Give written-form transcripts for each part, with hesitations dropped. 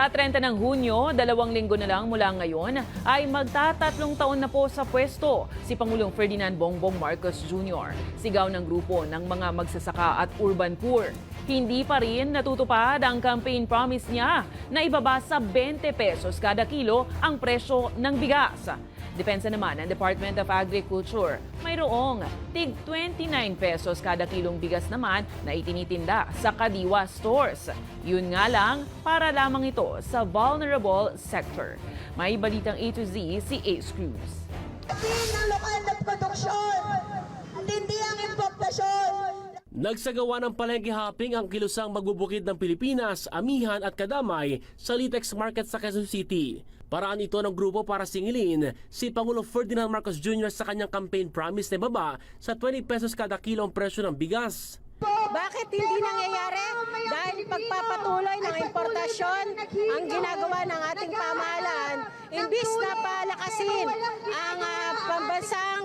Sa 30 ng Hunyo, 2 linggo na lang mula ngayon, ay magtatatlong taon na po sa pwesto si Pangulong Ferdinand Bongbong Marcos Jr. Sigaw ng grupo ng mga magsasaka at urban poor. Hindi pa rin natutupad ang campaign promise niya na ibaba sa 20 pesos kada kilo ang presyo ng bigas. Depensa naman ng Department of Agriculture, mayroong tig 29 pesos kada kilong bigas naman na itinitinda sa Kadiwa stores. Yun nga lang, para lamang ito sa vulnerable sector. May balitang A to Z si Ace Cruz. Ang lokal na produksyon, hindi ang importasyon. Nagsagawa ng palengke hopping ang kilusang magbubukid ng Pilipinas, Amihan at Kadamay sa Litex Market sa Quezon City. Paraan ito ng grupo para singilin si Pangulong Ferdinand Marcos Jr. sa kanyang campaign promise na ibaba sa 20 pesos kada kilo ang presyo ng bigas. Bakit hindi nangyayari? Dahil pagpapatuloy ng importasyon ang ginagawa ng ating pamahalaan, imbis na palakasin ang pambansang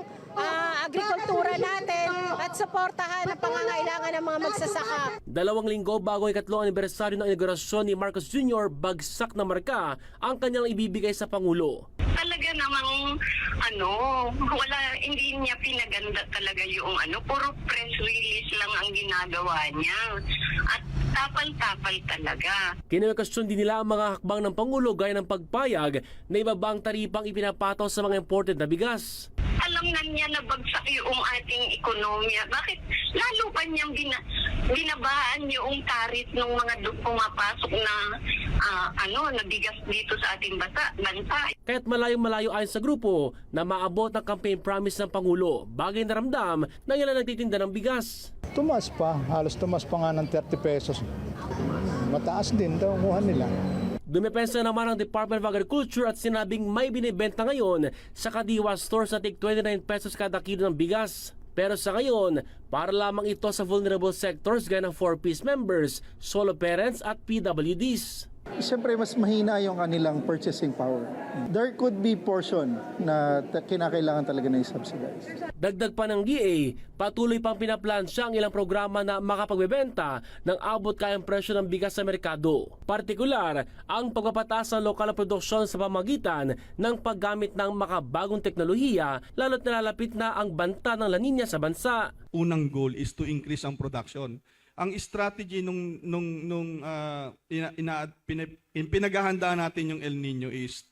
agrikultura natin at suportahan ang pangangailangan ng mga magsasaka. 2 linggo bago ang 3 anibersaryo ng inaugurasyon ni Marcos Jr., bagsak na marka ang kanyang ibibigay sa Pangulo. Talaga namang wala, hindi niya pinaganda talaga yung puro press release lang ang ginagawa niya. At tapal-tapal talaga. Kinwestiyon din nila ang mga hakbang ng Pangulo gaya ng pagpayag na ibaba ang taripang ipinapataw sa mga imported na bigas. Alam na niya na bagsak yung ating ekonomiya. Bakit lalo pa niyang binabaan yung tarif ng mga pumapasok na na bigas dito sa ating bansa? Kaya't malayo-malayo ayon sa grupo na maabot ang campaign promise ng Pangulo, bagay na ramdam na ilan nagtitinda ng bigas. Tumas pa, halos tumas pa nga ng 30 pesos. Mataas din daw ang kuha nila. Dumepensa naman ang Department of Agriculture at sinabing may binibenta ngayon sa Kadiwa stores na tig 29 pesos kada kilo ng bigas. Pero sa ngayon, para lamang ito sa vulnerable sectors gaya ng 4-piece members, solo parents at PWDs. Siyempre mas mahina yung kanilang purchasing power. There could be portion na kinakailangan talaga na i-subsidize. Dagdag pa ng DA, patuloy pang pinaplansya ang ilang programa na makapagbebenta ng abot kayang presyo ng bigas sa merkado. Partikular, ang pagpapataas ng lokal na produksyon sa pamagitan ng paggamit ng makabagong teknolohiya lalo't nalalapit na ang banta ng La Nina sa bansa. Unang goal is to increase ang production. Ang strategy pinaghahandaan natin yung El Nino is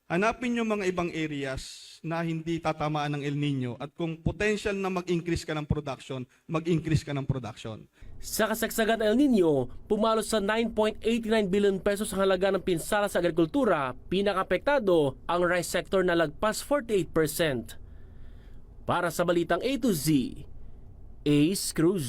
hanapin yung mga ibang areas na hindi tatamaan ng El Nino at kung potential na mag-increase ka ng production, mag-increase ka ng production. Sa kasagsagan ng El Nino, pumalo sa 9.89 billion pesos ang halaga ng pinsala sa agrikultura, pinakapektado ang rice sector na lagpas 48%. Para sa Balitang A to Z, Ace Cruz.